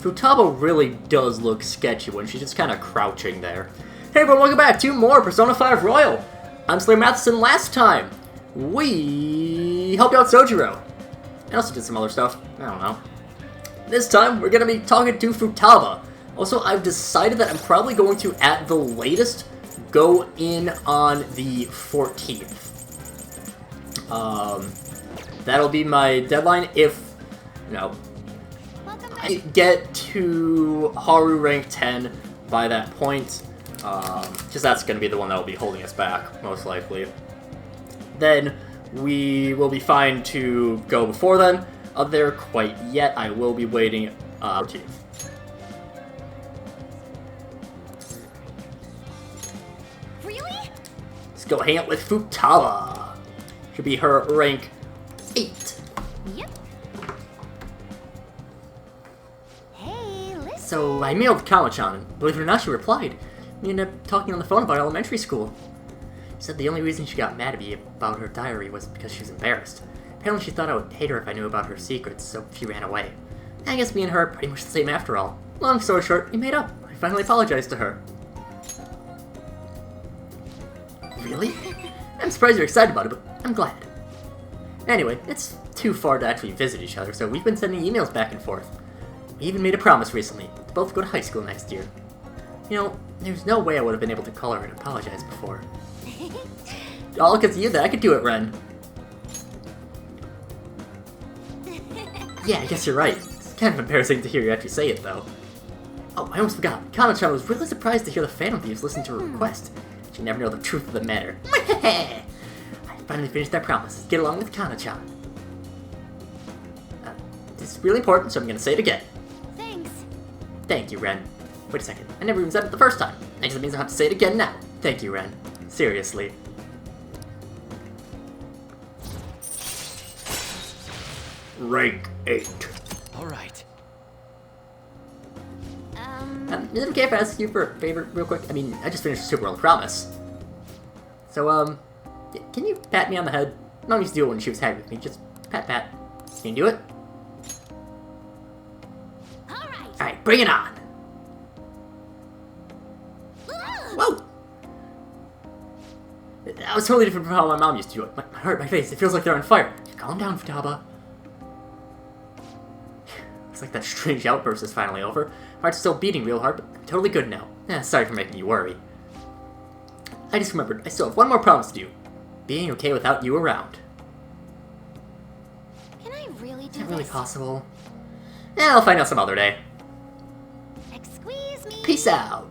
Futaba really does look sketchy when she's just kind of crouching there. Hey everyone, welcome back to more Persona 5 Royal. I'm SlayerMathis, and last time we helped out Sojiro. And also did some other stuff. I don't know. This time we're going to be talking to Futaba. Also, I've decided that I'm probably going to, at the latest, go in on the 14th. That'll be my deadline if, I get to Haru rank 10 by that point. Because that's going to be the one that will be holding us back, most likely. Then we will be fine to go before then. There quite yet. I will be waiting. Really? Let's go hang out with Futaba. Should be her rank 8. Yep. Hey, listen. So I mailed Kama-chan, and believe it or not, she replied. We ended up talking on the phone about elementary school. She said the only reason she got mad at me about her diary was because she was embarrassed. Apparently she thought I would hate her if I knew about her secrets, so she ran away. I guess me and her are pretty much the same after all. Long story short, we made up. I finally apologized to her. Really? I'm surprised you're excited about it, but I'm glad. Anyway, it's too far to actually visit each other, so we've been sending emails back and forth. We even made a promise recently to both go to high school next year. You know, there's no way I would have been able to call her and apologize before. All because of you that I could do it, Ren. Yeah, I guess you're right. It's kind of embarrassing to hear you actually say it, though. Oh, I almost forgot. Kana-chan was really surprised to hear the Phantom Thieves listen to her request. She never know the truth of the matter. I finally finished that promise. Get along with Kana-chan. This is really important, so I'm gonna say it again. Thanks. Thank you, Ren. Wait a second. I never even said it the first time. I guess that means I'll have to say it again now. Thank you, Ren. Seriously. Rank 8. Alright. Is it okay if I ask you for a favor real quick? I mean, I just finished Super World Promise. So, can you pat me on the head? Mom used to do it when she was happy with me. Just pat. Can you do it? Alright, bring it on! Whoa! That was totally different from how my mom used to do it. My heart, my face, it feels like they're on fire. Calm down, Futaba. Looks like that strange outburst is finally over. Heart's still beating real hard, but I'm totally good now. Sorry for making you worry. I just remembered, I still have one more promise to do. Being okay without you around. Can I really do Is that really this? possible? I'll find out some other day. Excuse me. Peace out.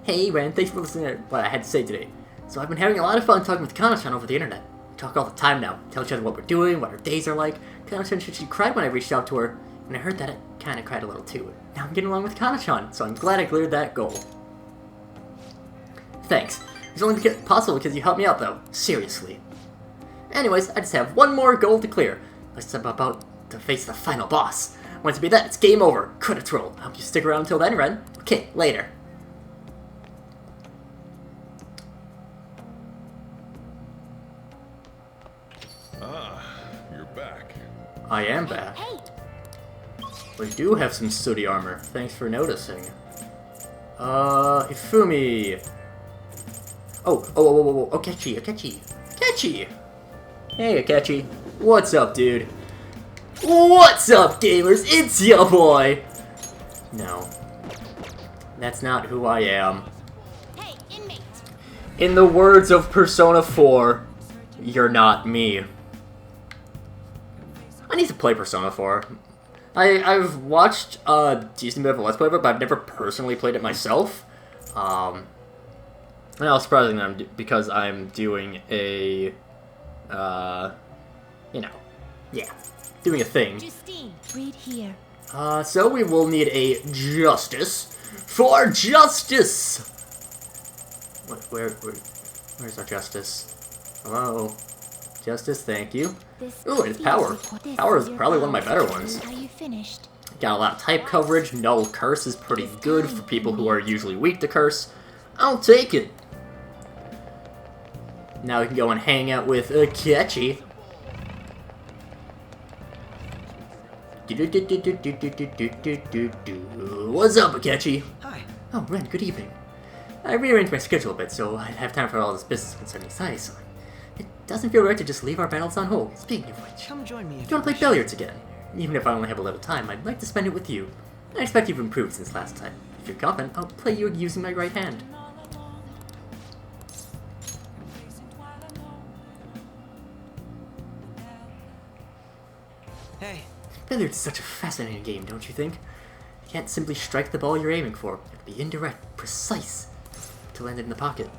Hey Ren, thanks for listening to what I had to say today. So I've been having a lot of fun talking with Kana-chan over the internet. We talk all the time now, tell each other what we're doing, what our days are like. Kana-chan said she cried when I reached out to her, and I heard that I kinda cried a little too. Now I'm getting along with Kana-chan, so I'm glad I cleared that goal. Thanks. It's only possible because you helped me out though. Seriously. Anyways, I just have one more goal to clear. I'm about to face the final boss. Once it be that, it's game over. Credits roll. I hope you stick around until then, Ren. Okay, later. You're back. I am back. Hey, We do have some sooty armor. Thanks for noticing. Hifumi. Oh, Akechi. Hey, Akechi. What's up, dude? What's up, gamers? It's your boy. No. That's not who I am. hey, inmate. In the words of Persona 4, you're not me. I need to play Persona 4. I've watched a decent bit of a Let's Play of it, but I've never personally played it myself. Now, surprisingly, because I'm doing a, doing a thing. Justine, read here. So we will need a justice for justice! Where's our justice? Hello? Justice, thank you. Ooh, and it's power. Power is probably one of my better ones. Are you finished? Got a lot of type coverage. Null curse is pretty good for people who are usually weak to curse. I'll take it. Now we can go and hang out with Ketchy. What's up, Ketchy? Hi. Oh, Ren, good evening. I rearranged my schedule a bit, so I'd have time for all this business concerning Sai-san. It doesn't feel right to just leave our battles on hold. Speaking of which, Come join me. do you want to play billiards again? Even if I only have a little time, I'd like to spend it with you. I expect you've improved since last time. If you're confident, I'll play you using my right hand. Hey. Billiards is such a fascinating game, don't you think? You can't simply strike the ball you're aiming for. You have to be indirect, precise, to land it in the pocket.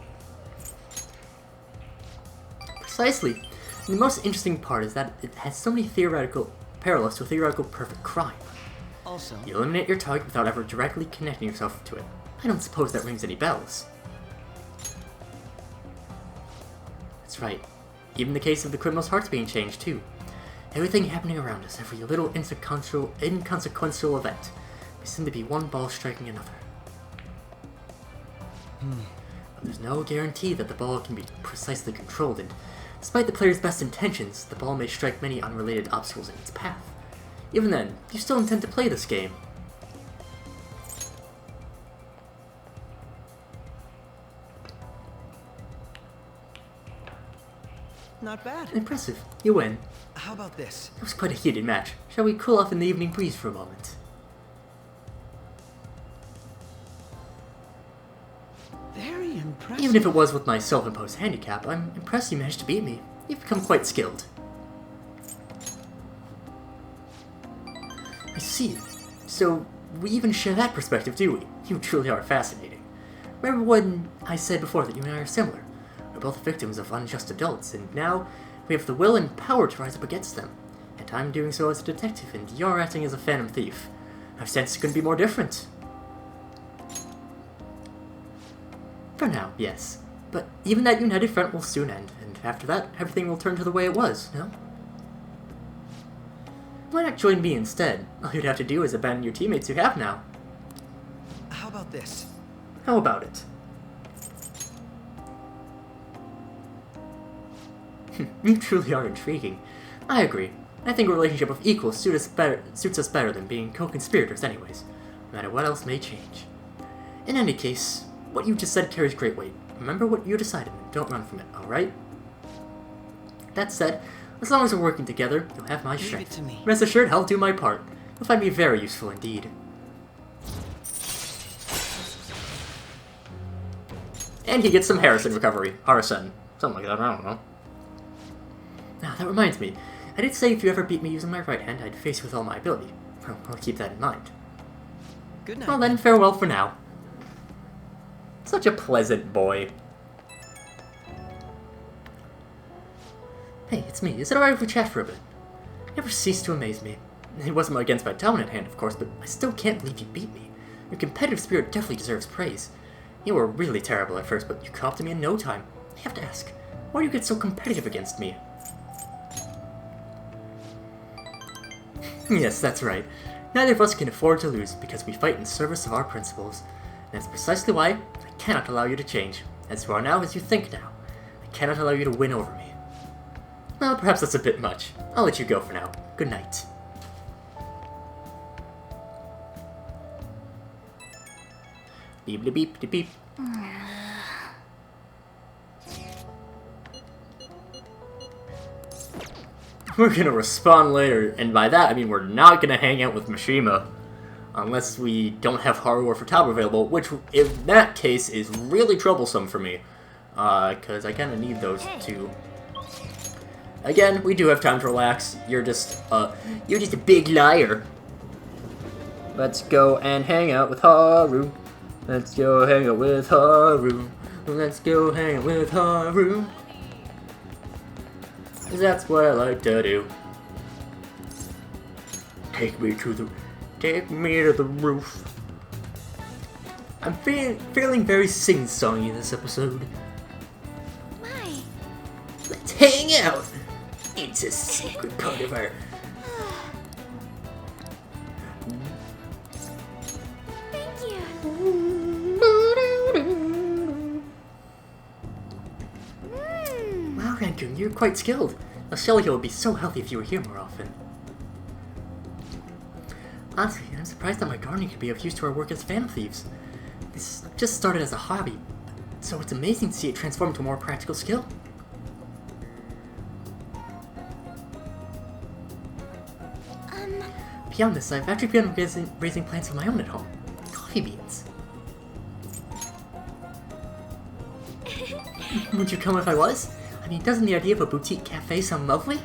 Precisely. And the most interesting part is that it has so many theoretical parallels to a theoretical perfect crime. Also, You eliminate your target without ever directly connecting yourself to it. I don't suppose that rings any bells. That's right. Even the case of the criminal's hearts being changed, too. Everything happening around us, every little inconsequential event, may seem to be one ball striking another. But there's no guarantee that the ball can be precisely controlled, and despite the player's best intentions, the ball may strike many unrelated obstacles in its path. Even then, you still intend to play this game. not bad. Impressive. You win. How about this? It was quite a heated match. Shall we cool off in the evening breeze for a moment? Very impressive. Even if it was with my self-imposed handicap, I'm impressed you managed to beat me. You've become quite skilled. I see. So, we even share that perspective, do we? You truly are fascinating. Remember when I said before that you and I are similar? We're both victims of unjust adults, and now we have the will and power to rise up against them. And I'm doing so as a detective, and you're acting as a phantom thief. I've sensed it couldn't be more different. For now, yes. But even that united front will soon end, and after that, everything will turn to the way it was, no? Why not join me instead? All you'd have to do is abandon your teammates you have now. How about this? How about it? You truly are intriguing. I agree. I think a relationship of equals suits us better than being co-conspirators anyways, no matter what else may change. In any case, what you just said carries great weight. Remember what you decided and don't run from it, alright? That said, as long as we're working together, you'll have my Leave strength. it to me. Rest assured, I'll do my part. You'll find me very useful indeed. And he gets some Harrison recovery. Harrison. Something like that, I don't know. Now, that reminds me. I did say if you ever beat me using my right hand, I'd face you with all my ability. Well, I'll keep that in mind. Good night. Well then, farewell for now. Such a pleasant boy. Hey, it's me. Is it alright if we chat for a bit? You never cease to amaze me. It wasn't against my dominant hand, of course, but I still can't believe you beat me. Your competitive spirit definitely deserves praise. You were really terrible at first, but you caught up to me in no time. I have to ask, why do you get so competitive against me? Yes, that's right. Neither of us can afford to lose because we fight in service of our principles. And that's precisely why I cannot allow you to change. As far now as you think now, I cannot allow you to win over me. Well, perhaps that's a bit much. I'll let you go for now. Good night. Beep de beep de beep. We're gonna respond later, and by that I mean we're not gonna hang out with Mishima. Unless we don't have Haru or Futaba available, which in that case is really troublesome for me. Cause I kinda need those two. Again, we do have time to relax. You're just a big liar. Let's go and hang out with Haru. Let's go hang out with Haru. Let's go hang out with Haru. 'Cause that's what I like to do. Take me to the roof. I'm feeling very sing-songy this episode. My. Let's hang out. It's a secret part of our. Thank you. Wow, Rancune, you're quite skilled. A Shelly would be so healthy if you were here more often. Honestly, I'm surprised that my gardening could be of use to our work as Phantom Thieves. This just started as a hobby, so it's amazing to see it transform into a more practical skill. Beyond this, I've actually begun raising plants of my own at home. Coffee beans. Would you come if I was? I mean, doesn't the idea of a boutique cafe sound lovely?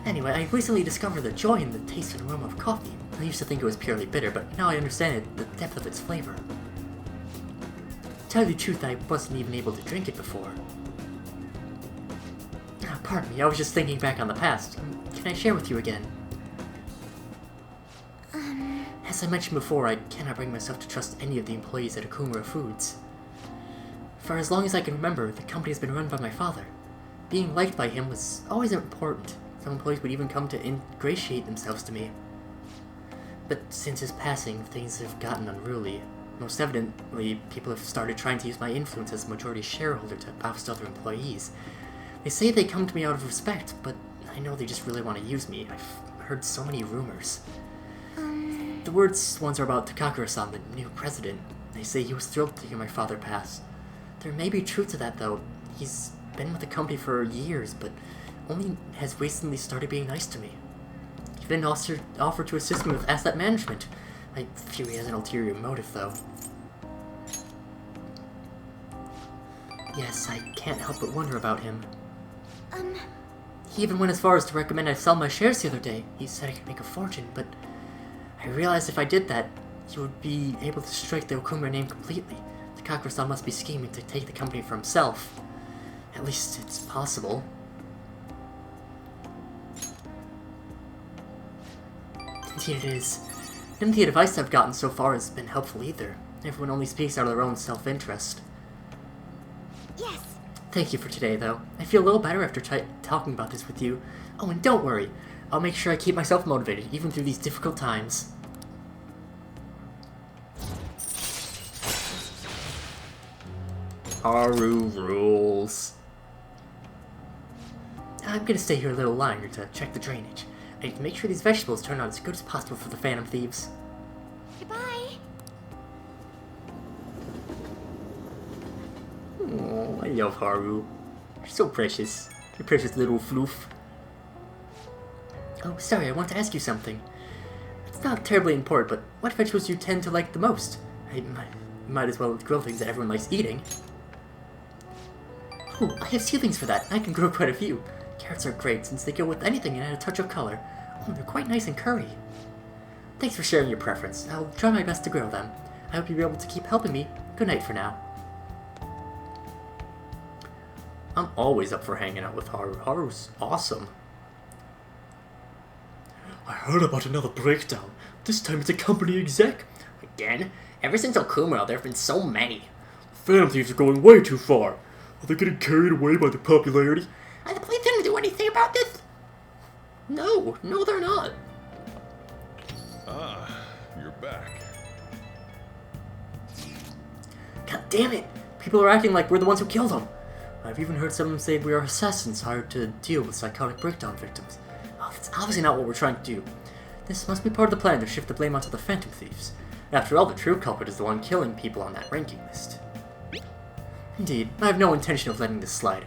Anyway, I recently discovered the joy in the taste and aroma of coffee. I used to think it was purely bitter, but now I understand the depth of its flavor. To tell you the truth, I wasn't even able to drink it before. Pardon me, I was just thinking back on the past. Can I share with you again? As I mentioned before, I cannot bring myself to trust any of the employees at Akumura Foods. For as long as I can remember, the company has been run by my father. Being liked by him was always important. Some employees would even come to ingratiate themselves to me. But since his passing, things have gotten unruly. Most evidently, people have started trying to use my influence as majority shareholder to oust other employees. They say they come to me out of respect, but I know they just really want to use me. I've heard so many rumors. The worst ones are about Takakura-san, the new president. They say he was thrilled to hear my father pass. There may be truth to that, though. He's been with the company for years, but only has recently started being nice to me. He even offered to assist me with asset management. I fear he has an ulterior motive, though. Yes, I can't help but wonder about him. He even went as far as to recommend I sell my shares the other day. He said I could make a fortune, but I realized if I did that, he would be able to strike the Okumura name completely. Takakura-san must be scheming to take the company for himself. At least it's possible. Indeed it is. And the advice I've gotten so far has been helpful either. Everyone only speaks out of their own self-interest. Yes. Thank you for today, though. I feel a little better after talking about this with you. Oh, and don't worry. I'll make sure I keep myself motivated, even through these difficult times. Haru rules. I'm gonna stay here a little longer to check the drainage. I need to make sure these vegetables turn out as good as possible for the Phantom Thieves. Goodbye. Oh, I love Haru. You're so precious. You're precious little floof. Oh, sorry, I want to ask you something. It's not terribly important, but what vegetables do you tend to like the most? I might as well grill things that everyone likes eating. Oh, I have seedlings for that. I can grow quite a few. Carrots are great since they go with anything and add a touch of color. Oh, they're quite nice and curry. Thanks for sharing your preference. I'll try my best to grow them. I hope you'll be able to keep helping me. Good night for now. I'm always up for hanging out with Haru. Haru's awesome. I heard about another breakdown. This time it's a company exec. Again? Ever since Okumura, there have been so many. Phantom Thieves are going way too far. Are they getting carried away by the popularity? Are the police going to do anything about this? No, they're not. Ah, you're back. God damn it! People are acting like we're the ones who killed him. I've even heard some say we are assassins hired to deal with psychotic breakdown victims. Oh, that's obviously not what we're trying to do. This must be part of the plan to shift the blame onto the Phantom Thieves. After all, the true culprit is the one killing people on that ranking list. Indeed, I have no intention of letting this slide.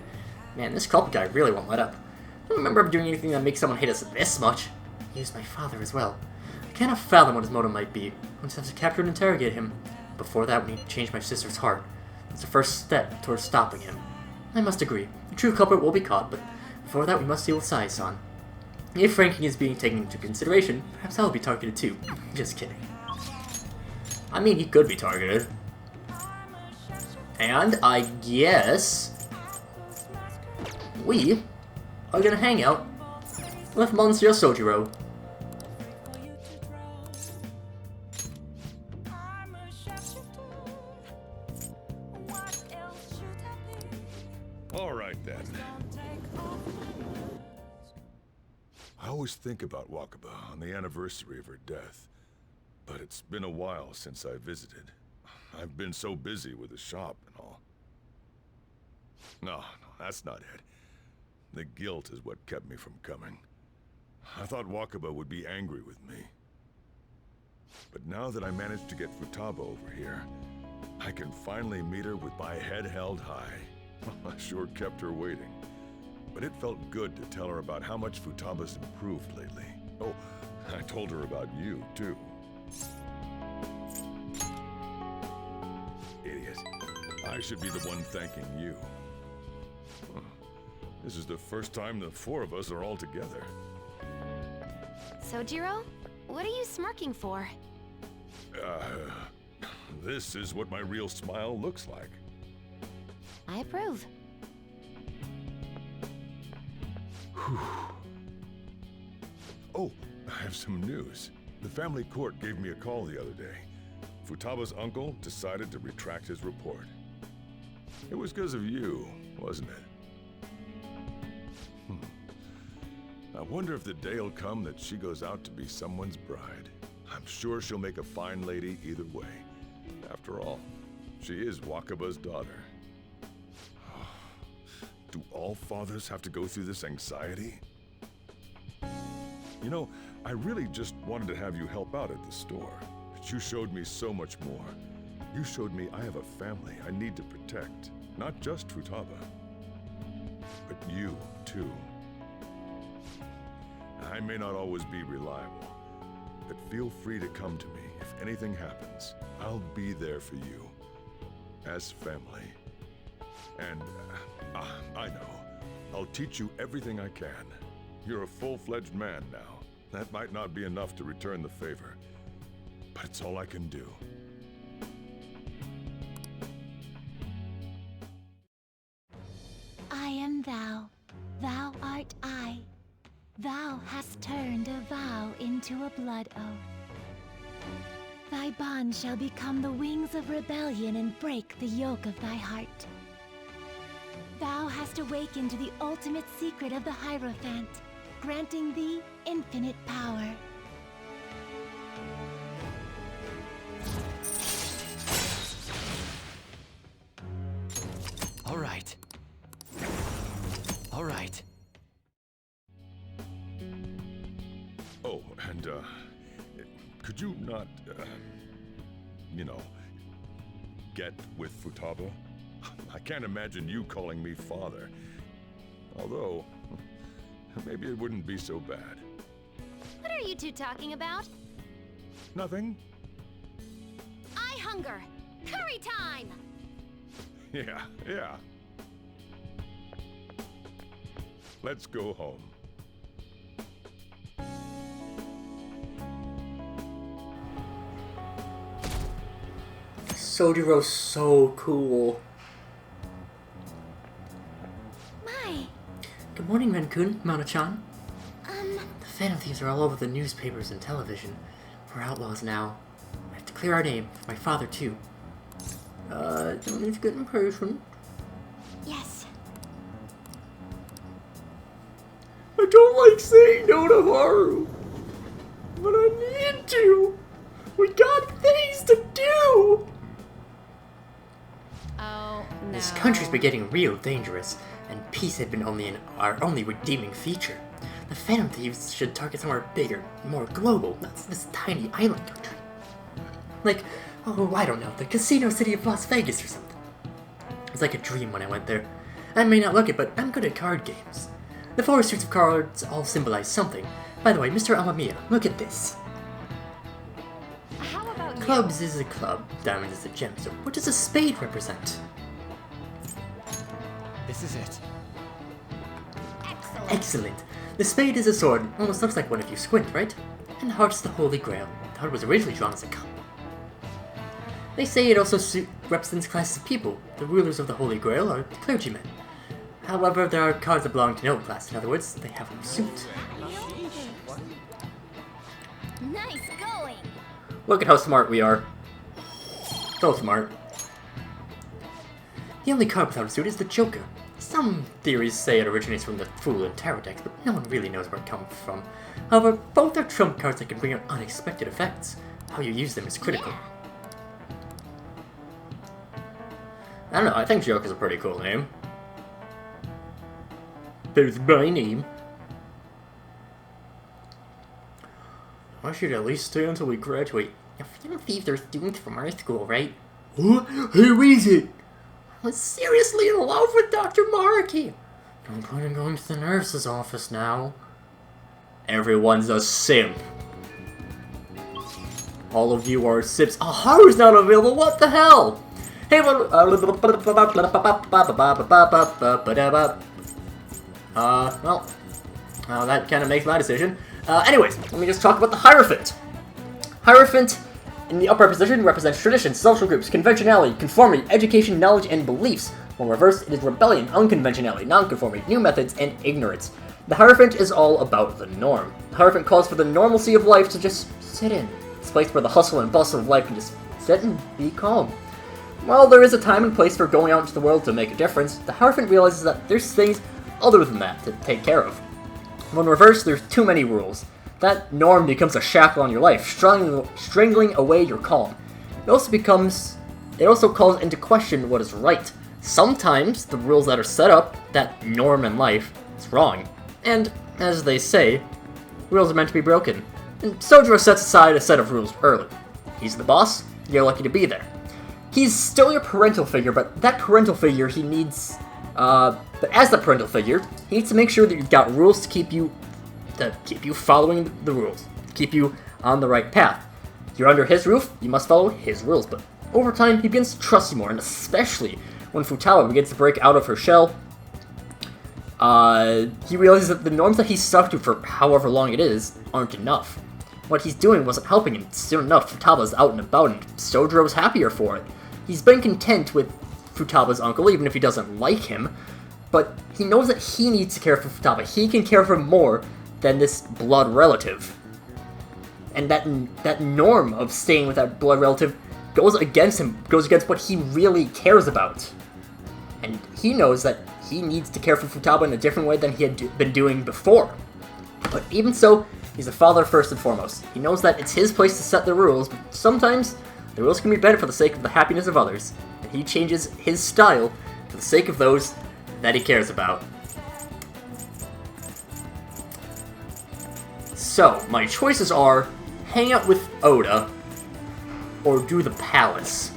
Man, this culprit guy really won't let up. I don't remember him doing anything that makes someone hate us this much. He used my father as well. I cannot fathom what his motive might be. I just have to capture and interrogate him. Before that, we need to change my sister's heart. That's the first step towards stopping him. I must agree. The true culprit will be caught, but before that we must deal with Sai-san. If ranking is being taken into consideration, perhaps I'll be targeted too. Just kidding. I mean, he could be targeted. And I guess we are gonna hang out with Monsieur Sojiro. All right then. I always think about Wakaba on the anniversary of her death, but it's been a while since I visited. I've been so busy with the shop and all. No, that's not it. The guilt is what kept me from coming. I thought Wakaba would be angry with me. But now that I managed to get Futaba over here, I can finally meet her with my head held high. I sure kept her waiting. But it felt good to tell her about how much Futaba's improved lately. Oh, I told her about you, too. Idiot. I should be the one thanking you. This is the first time the four of us are all together. Sojiro? What are you smirking for? This is what my real smile looks like. I approve. Oh, I have some news. The family court gave me a call the other day. Futaba's uncle decided to retract his report. It was because of you, wasn't it? I wonder if the day will come that she goes out to be someone's bride. I'm sure she'll make a fine lady either way. After all, she is Wakaba's daughter. Do all fathers have to go through this anxiety? You know, I really just wanted to have you help out at the store, but you showed me so much more. You showed me I have a family I need to protect, not just Futaba, but you, too. I may not always be reliable, but feel free to come to me if anything happens. I'll be there for you, as family. And, I know, I'll teach you everything I can. You're a full-fledged man now. That might not be enough to return the favor, but it's all I can do. I am thou, thou art I. Thou hast turned a vow into a blood oath. Thy bond shall become the wings of rebellion and break the yoke of thy heart. Thou hast awakened to the ultimate secret of the Hierophant, granting thee infinite power. All right. All right. Oh, and, could you not, you know, get with Futaba? I can't imagine you calling me father. Although, maybe it wouldn't be so bad. What are you two talking about? Nothing? I hunger. Curry time! Yeah. Let's go home. Sojiro's so cool. My. Good morning, Renkun, Mana-chan. The Phantom Thieves are all over the newspapers and television. We're outlaws now. I have to clear our name. For my father, too. Don't need to get impatient. Yes. I don't like saying no to Haru. But I need to. We got things to do. Oh, no. This country's been getting real dangerous, and peace had been our only redeeming feature. The Phantom Thieves should target somewhere bigger, more global, not this tiny island country. Like, oh, I don't know, the casino city of Las Vegas or something. It was like a dream when I went there. I may not look it, but I'm good at card games. The 4 suits of cards all symbolize something. By the way, Mr. Amamiya, look at this. How about you? Clubs is a club, diamonds is a gem, so what does a spade represent? This is it. Excellent. Excellent. The spade is a sword, almost looks like one if you squint, right? And the heart's the holy grail. The heart was originally drawn as a cup. They say it also represents classes of people. The rulers of the holy grail are clergymen. However, there are cards that belong to no class. In other words, they have no suit. Nice going. Look at how smart we are. So smart. The only card without a suit is the Joker. Some theories say it originates from the Fool and Tarot decks, but no one really knows where it comes from. However, both are trump cards that can bring out unexpected effects. How you use them is critical. Yeah. I don't know, I think Joker's a pretty cool name. There's my name. I should at least stay until we graduate. Now, Phantom Thieves are students from our school, right? What? Who is it? I was seriously in love with Dr. Mariki. Don't plan on going to the nurse's office now. Everyone's a simp. All of you are simps. Oh, Haru's not available. What the hell? Hey, well, that kind of makes my decision. Anyways, let me just talk about the Hierophant. Hierophant, in the upright position, represents tradition, social groups, conventionality, conformity, education, knowledge, and beliefs. While reversed, it is rebellion, unconventionality, nonconformity, new methods, and ignorance. The Hierophant is all about the norm. The Hierophant calls for the normalcy of life to just sit in. It's a place where the hustle and bustle of life can just sit and be calm. While there is a time and place for going out into the world to make a difference, the Hierophant realizes that there's things other than that to take care of. When reversed, there's too many rules. That norm becomes a shackle on your life, strangling away your calm. It also calls into question what is right. Sometimes the rules that are set up, that norm in life, is wrong. And, as they say, rules are meant to be broken. And Sojiro sets aside a set of rules early. He's the boss, you're lucky to be there. He's still your parental figure, but that parental figure he needs... But as the parental figure, he needs to make sure that you've got rules to keep you following the rules, to keep you on the right path. You're under his roof, you must follow his rules, but over time he begins to trust you more, and especially when Futaba begins to break out of her shell, he realizes that the norms that he's stuck to for however long it is aren't enough. What he's doing wasn't helping him. Soon enough, Futaba's out and about, and Sojiro's happier for it. He's been content with Futaba's uncle, even if he doesn't like him, but he knows that he needs to care for Futaba. He can care for him more than this blood relative. And that norm of staying with that blood relative goes against him, goes against what he really cares about. And he knows that he needs to care for Futaba in a different way than he had been doing before. But even so, he's a father first and foremost. He knows that it's his place to set the rules, but sometimes the rules can be bent for the sake of the happiness of others. And he changes his style for the sake of those that he cares about. So, my choices are hang out with Oda or do the palace.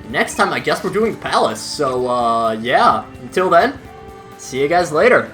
Next time, I guess we're doing the palace. So, yeah. Until then, see you guys later.